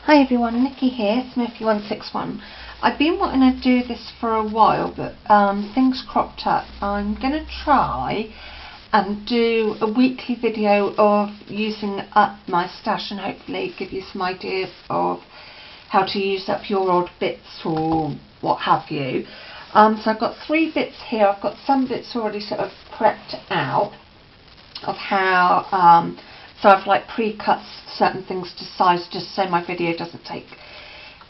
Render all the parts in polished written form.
Hi everyone, Nicky here, Smithy161. I've been wanting to do this for a while, but things cropped up. I'm going to try and do a weekly video of using up my stash and hopefully give you some ideas of how to use up your odd bits or what have you. So I've got 3 bits here. I've got some bits already sort of prepped out of how so I've like pre-cut certain things to size just so my video doesn't take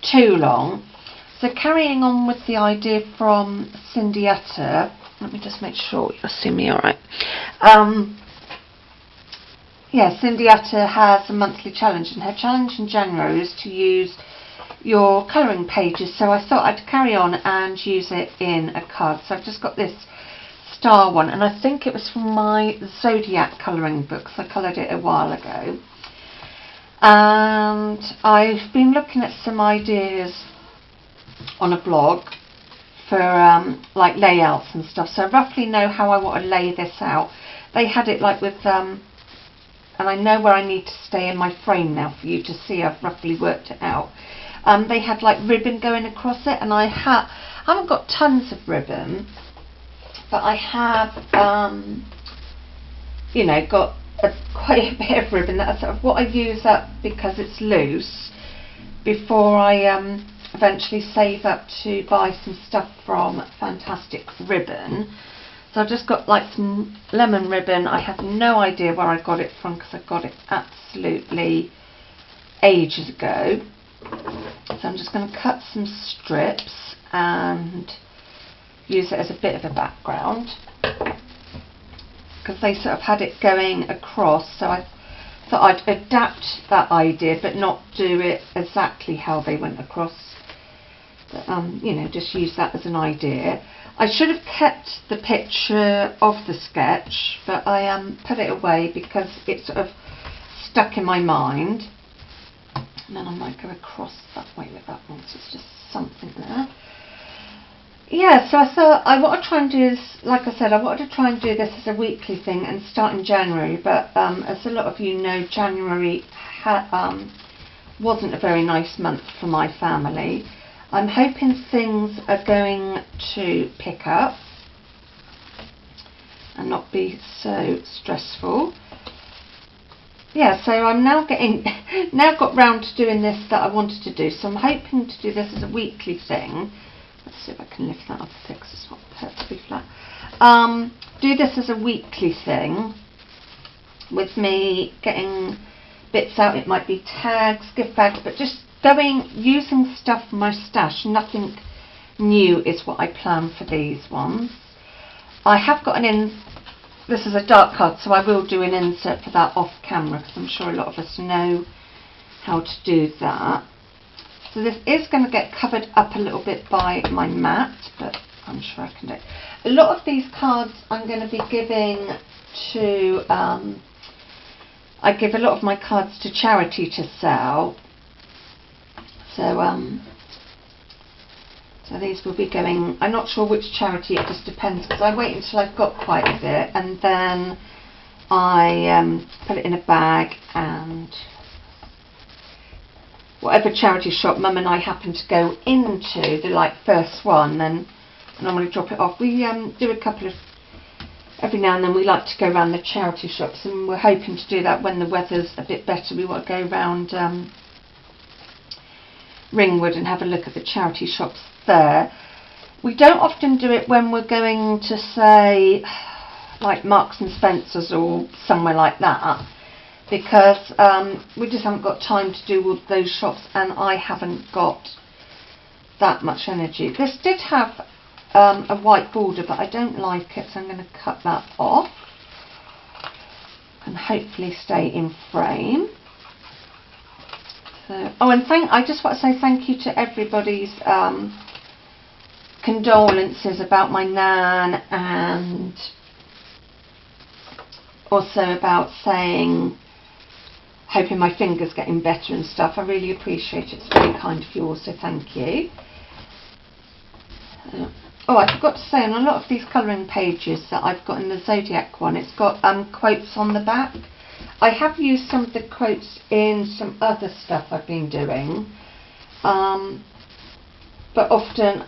too long. So carrying on with the idea from Cindyetta, let me just make sure you'll see me alright. Yeah, Cindyetta has a monthly challenge, and her challenge in January is to use your colouring pages, so I thought I'd carry on and use it in a card. So I've just got this star one, and I think it was from my Zodiac colouring books. I coloured it a while ago, and I've been looking at some ideas on a blog for like layouts and stuff, so I roughly know how I want to lay this out. They had it like with and I know where I need to stay in my frame now for you to see. I've roughly worked it out. They had like ribbon going across it, and I haven't got tons of ribbon, but I have, you know, got quite a bit of ribbon. That's sort of what I use up because it's loose before I eventually save up to buy some stuff from Fantastic Ribbon. So I've just got like some lemon ribbon. I have no idea where I got it from because I got it absolutely ages ago. So I'm just going to cut some strips and use it as a bit of a background because they sort of had it going across, so I thought I'd adapt that idea but not do it exactly how they went across, but, you know, just use that as an idea. I should have kept the picture of the sketch, but I put it away because it sort of stuck in my mind, and then I might go across that way with that one, so it's just something there. Yeah, so I thought I want to try and do this, like I said, I wanted to try and do this as a weekly thing and start in January, but as a lot of you know, January wasn't a very nice month for my family. I'm hoping things are going to pick up and not be so stressful. Yeah, so I'm now got round to doing this that I wanted to do, so I'm hoping to do this as a weekly thing. Let's see if I can lift that up a bit because it's not perfectly flat. Do this as a weekly thing with me getting bits out. It might be tags, gift bags, but just using stuff from my stash. Nothing new is what I plan for these ones. I have got this is a dark card, so I will do an insert for that off camera because I'm sure a lot of us know how to do that. So this is going to get covered up a little bit by my mat, but I'm sure I can do it. A lot of these cards I'm going to be giving to, I give a lot of my cards to charity to sell. So, so these will be going, I'm not sure which charity, it just depends, because I wait until I've got quite a bit and then I put it in a bag, and whatever charity shop Mum and I happen to go into, the like first one, then I normally drop it off. We do a couple of, every now and then we like to go around the charity shops, and we're hoping to do that when the weather's a bit better. We want to go around Ringwood and have a look at the charity shops there. We don't often do it when we're going to, say, like Marks and Spencer's or somewhere like that, because we just haven't got time to do all those shops, and I haven't got that much energy. This did have a white border, but I don't like it, so I'm going to cut that off and hopefully stay in frame. So, oh, and I just want to say thank you to everybody's condolences about my nan, and also about saying hoping my finger's getting better and stuff. I really appreciate it. It's very kind of you all, so thank you. Oh, I forgot to say, on a lot of these colouring pages that I've got in the Zodiac one, it's got quotes on the back. I have used some of the quotes in some other stuff I've been doing, but often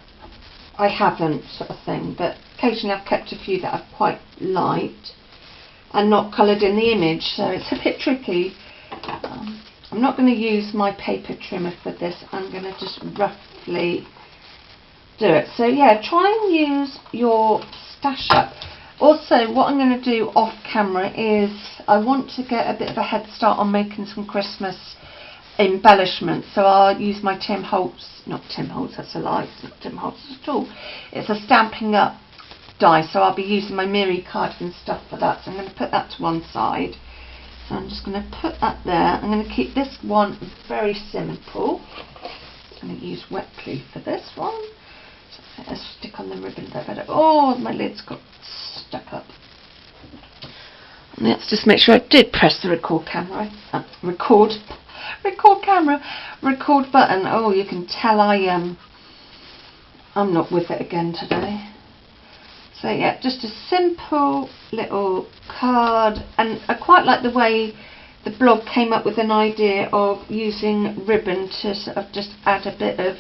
I haven't, sort of thing. But occasionally I've kept a few that I've quite liked and not coloured in the image, so it's a bit tricky. I'm not going to use my paper trimmer for this. I'm going to just roughly do it. So yeah, try and use your stash up. Also, what I'm going to do off camera is I want to get a bit of a head start on making some Christmas embellishments. So I'll use my Tim Holtz, not Tim Holtz, that's a lie, it's not Tim Holtz at all. It's a Stampin' Up die, so I'll be using my Miri cardigan stuff for that. So I'm going to put that to one side. So I'm just going to put that there. I'm going to keep this one very simple. I'm going to use wet glue for this one. So let's stick on the ribbon there better. Oh, my lid's got stuck up. And let's just make sure I did press the record camera. Record button. Oh, you can tell I'm not with it again today. So yeah, just a simple little card, and I quite like the way the blog came up with an idea of using ribbon to sort of just add a bit of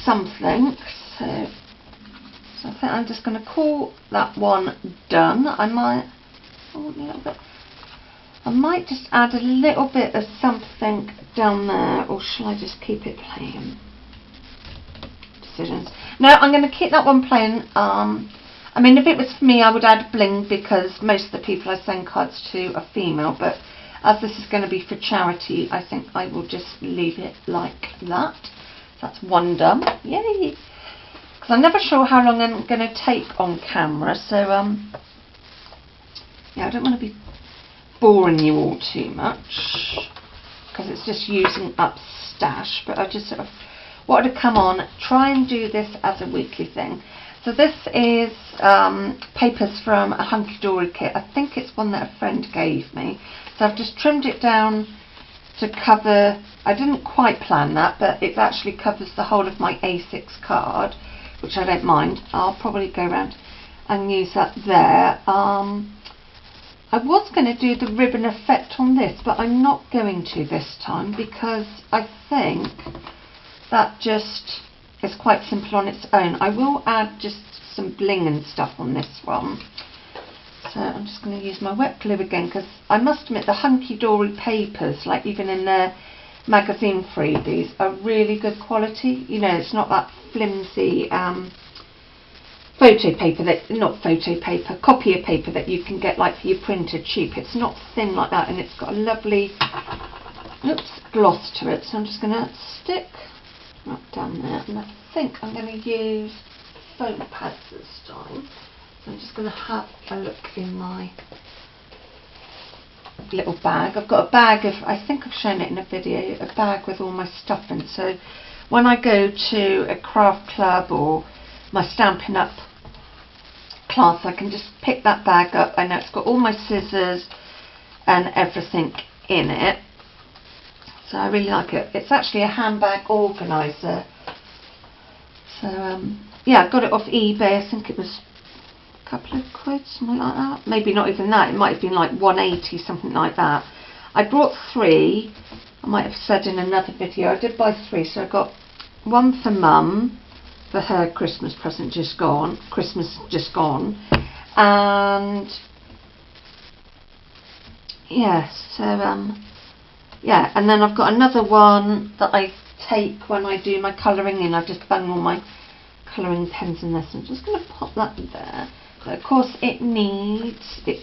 something. So I think I'm just going to call that one done. I might just add a little bit of something down there, or shall I just keep it plain? Decisions. No, I'm going to keep that one plain. I mean, if it was for me, I would add bling, because most of the people I send cards to are female, but as this is going to be for charity, I think I will just leave it like that. That's one done. Yay! Because I'm never sure how long I'm going to take on camera, so yeah, I don't want to be boring you all too much, because it's just using up stash, but I just sort of wanted to come on, try and do this as a weekly thing. So this is papers from a Hunky Dory kit. I think it's one that a friend gave me. So I've just trimmed it down to cover, I didn't quite plan that, but it actually covers the whole of my A6 card, which I don't mind. I'll probably go around and use that there. I was going to do the ribbon effect on this, but I'm not going to this time, because I think that just is quite simple on its own. I will add just some bling and stuff on this one. So I'm just going to use my wet glue again, because I must admit the Hunky Dory papers, like even in their magazine freebies, are really good quality. You know, it's not that flimsy copier paper that you can get like for your printer cheap. It's not thin like that, and it's got a lovely gloss to it. So I'm just going to stick that down there, and I think I'm going to use foam pads this time. So I'm just going to have a look in my little bag. I've got a bag of, I think I've shown it in a video, a bag with all my stuff in. So when I go to a craft club or my Stampin' Up class, I can just pick that bag up. I know it's got all my scissors and everything in it. So I really like it. It's actually a handbag organiser. So yeah, I got it off eBay. I think it was a couple of quid, something like that. Maybe not even that. It might have been like 180, something like that. I brought 3. I might have said in another video. I did buy 3. So I got one for Mum for her Christmas present just gone. And yeah, so yeah, and then I've got another one that I take when I do my colouring in. I just bung all my colouring pens in this. I'm just going to pop that there. But of course it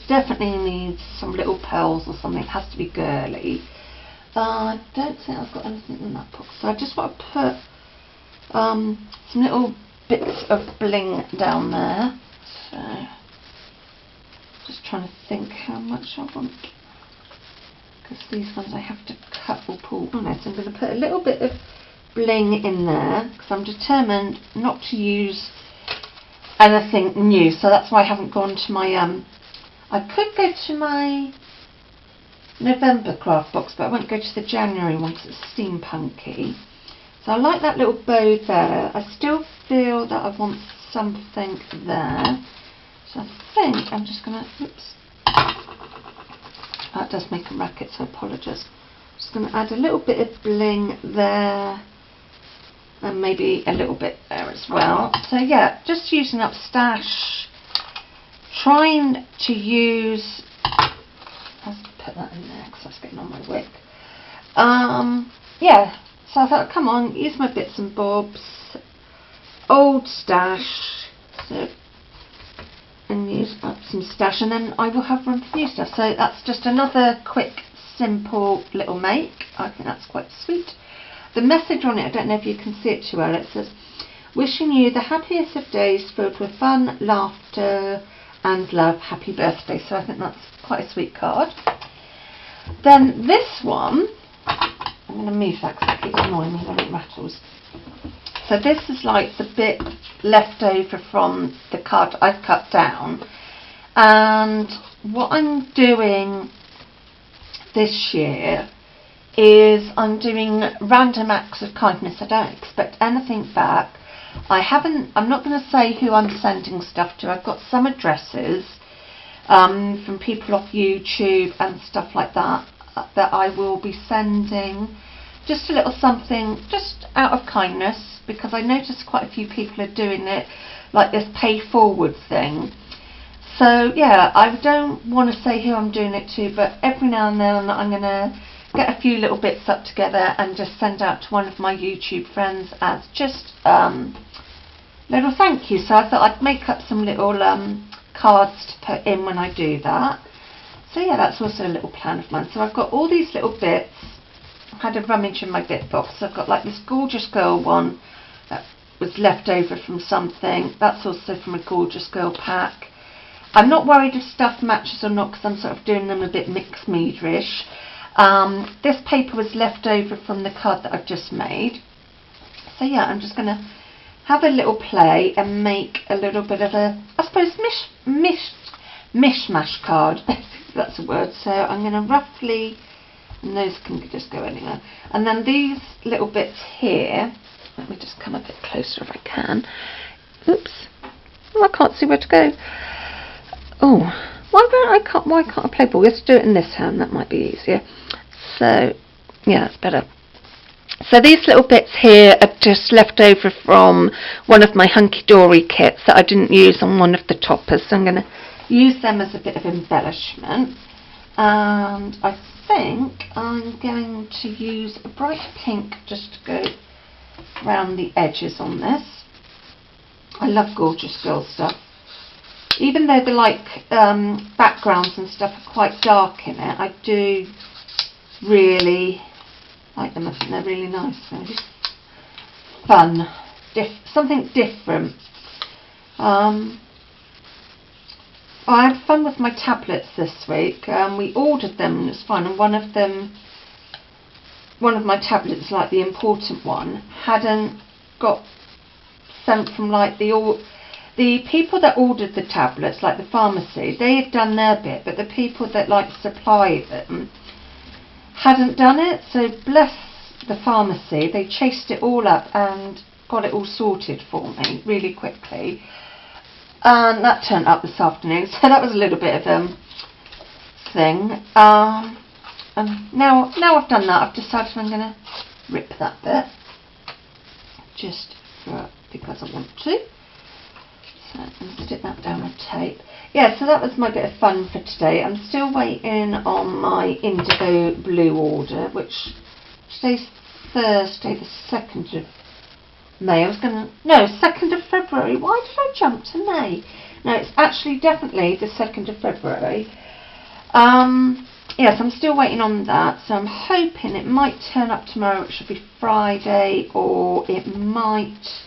definitely needs some little pearls or something. It has to be girly. I don't think I've got anything in that box. So I just want to put some little bits of bling down there. So just trying to think how much I want, because these ones I have to cut or pull on it. So I'm going to put a little bit of bling in there, because I'm determined not to use anything new. So that's why I haven't gone to my I could go to my November craft box, but I won't go to the January one because it's steampunky. So I like that little bow there. I still feel that I want something there. So I think I'm just going to That does make a racket, so I apologise. Just going to add a little bit of bling there, and maybe a little bit there as well. So yeah, just using up stash, trying to use, let's put that in there because that's getting on my wick. Yeah, so I thought, come on, use my bits and bobs, old stash, so, and use up some stash, and then I will have room for new stuff. So that's just another quick, simple little make. I think that's quite sweet. The message on it, I don't know if you can see it too well, it says, wishing you the happiest of days filled with fun, laughter and love, happy birthday. So I think that's quite a sweet card. Then this one, I'm going to move that because it keeps annoying me when it rattles. So this is like the bit left over from the card I've cut down, and what I'm doing this year is I'm doing random acts of kindness. I don't expect anything back. I'm not going to say who I'm sending stuff to. I've got some addresses from people off YouTube and stuff like that that I will be sending just a little something just out of kindness, because I noticed quite a few people are doing it like this pay forward thing. So yeah, I don't want to say who I'm doing it to, but every now and then I'm going to get a few little bits up together and just send out to one of my YouTube friends as just little thank you. So I thought I'd make up some little cards to put in when I do that. So yeah, that's also a little plan of mine. So I've got all these little bits. I had a rummage in my bit box. I've got like this Gorgeous Girl one that was left over from something. That's also from a Gorgeous Girl pack. I'm not worried if stuff matches or not, because I'm sort of doing them a bit mixed mead-ish. This paper was left over from the card that I've just made. So yeah, I'm just going to have a little play and make a little bit of a, I suppose, mishmash card. That's a word. So I'm going to roughly, and those can just go anywhere. And then these little bits here, let me just come a bit closer if I can. Oops. Oh, I can't see where to go. Oh, why can't I play ball? Let's do it in this hand, that might be easier. So yeah, it's better. So these little bits here are just left over from one of my Hunky Dory kits that I didn't use on one of the toppers, so I'm going to use them as a bit of embellishment. And I think I'm going to use a bright pink just to go around the edges on this. I love Gorgeous Girl stuff. Even though the backgrounds and stuff are quite dark in it, I do really like them. I think they're really nice. Really fun. Something different. I had fun with my tablets this week. We ordered them and it's fine. And one of my tablets, like the important one, hadn't got sent from like the people that ordered the tablets, like the pharmacy. They had done their bit, but the people that like supply them hadn't done it. So bless the pharmacy, they chased it all up and got it all sorted for me really quickly, and that turned up this afternoon. So that was a little bit of a thing. And now I've done that, I've decided I'm going to rip that bit just because I want to. So and stick that down with tape. Yeah, so that was my bit of fun for today. I'm still waiting on my indigo blue order, which today's Thursday, the 2nd of May. 2nd of February. Why did I jump to May? No, it's actually definitely the 2nd of February. Yes, I'm still waiting on that, so I'm hoping it might turn up tomorrow, which should be Friday, or it might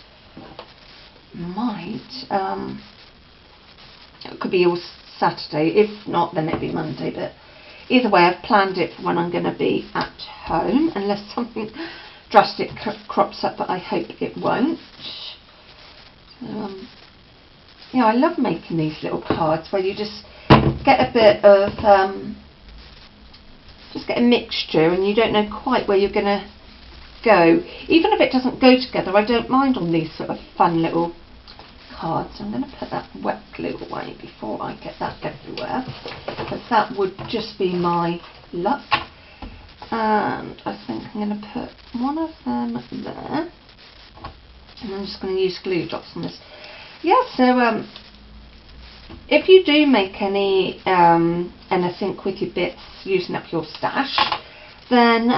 it could be all Saturday. If not, then it'll be Monday, but either way I've planned it for when I'm going to be at home, unless something drastic crops up, but I hope it won't. Yeah, I love making these little cards where you just get a bit of just get a mixture and you don't know quite where you're going to go. Even if it doesn't go together, I don't mind on these sort of fun little card, so I'm going to put that wet glue away before I get that everywhere, because that would just be my luck. And I think I'm going to put one of them there, and I'm just going to use glue dots on this. Yeah, so if you do make any anything with your bits using up your stash, then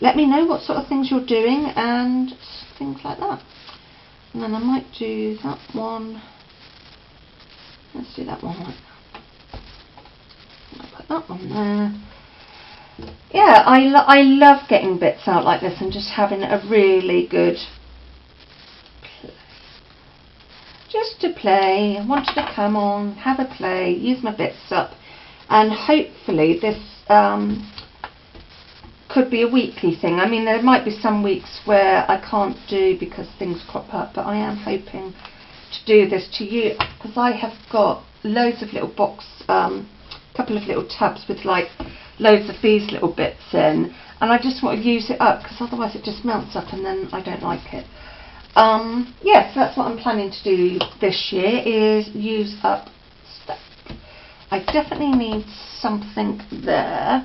let me know what sort of things you're doing and things like that. And then I might do that one. Let's do that one like that. I'll put that one there. Yeah, I love getting bits out like this and just having a really good play. Just to play. I wanted to come on, have a play, use my bits up, and hopefully this could be a weekly thing. I mean, there might be some weeks where I can't do because things crop up, but I am hoping to do this to you, because I have got loads of little couple of little tubs with like loads of these little bits in, and I just want to use it up, because otherwise it just melts up and then I don't like it. Yeah, so that's what I'm planning to do this year, is use up stuff. I definitely need something there.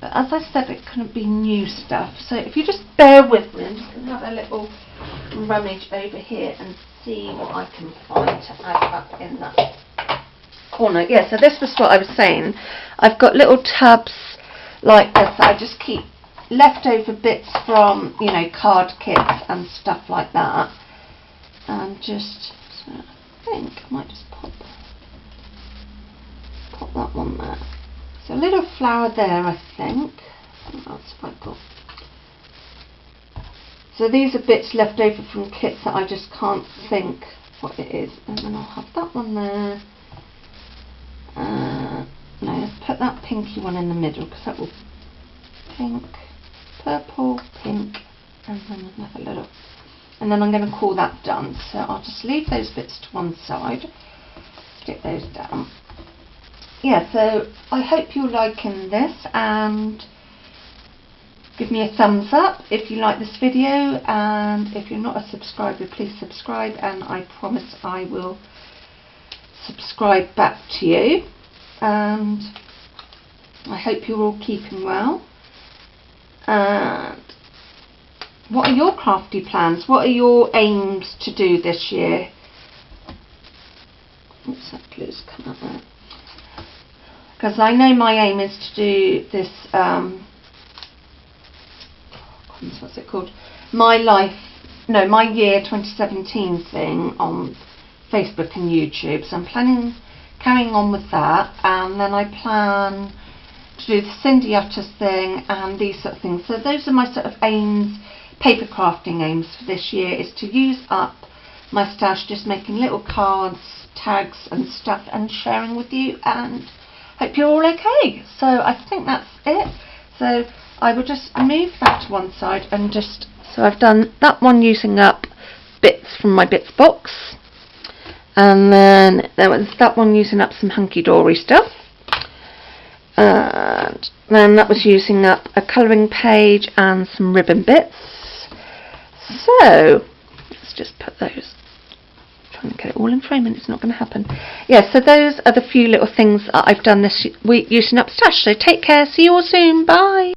But as I said, it couldn't be new stuff. So if you just bear with me, I'm just going to have a little rummage over here and see what I can find to add up in that corner. Yeah, so this was what I was saying. I've got little tubs like this that I just keep leftover bits from, you know, card kits and stuff like that. And just, so I think I might just pop that one there. So a little flower there, I think. What else have I got? So these are bits left over from kits that I just can't think what it is. And then I'll have that one there. No, let's put that pinky one in the middle, because that will pink, purple, pink, and then another little. And then I'm going to call that done. So I'll just leave those bits to one side, stick those down. Yeah, so I hope you're liking this, and give me a thumbs up if you like this video, and if you're not a subscriber, please subscribe, and I promise I will subscribe back to you. And I hope you're all keeping well. And what are your crafty plans? What are your aims to do this year? Oops, that glue's come out there. Because I know my aim is to do this, what's it called? My year 2017 thing on Facebook and YouTube. So I'm carrying on with that, and then I plan to do the Cindy Utters thing and these sort of things. So those are my sort of aims, paper crafting aims for this year, is to use up my stash, just making little cards, tags and stuff, and sharing with you, and hope you're all okay. So I think that's it. So I will just move that to one side, and just, so I've done that one using up bits from my bits box, and then there was that one using up some hunky-dory stuff, and then that was using up a colouring page and some ribbon bits. So let's just put those, trying to get it all in frame, and it's not going to happen. Yeah, so those are the few little things that I've done this week using up stash. So take care, see you all soon, bye.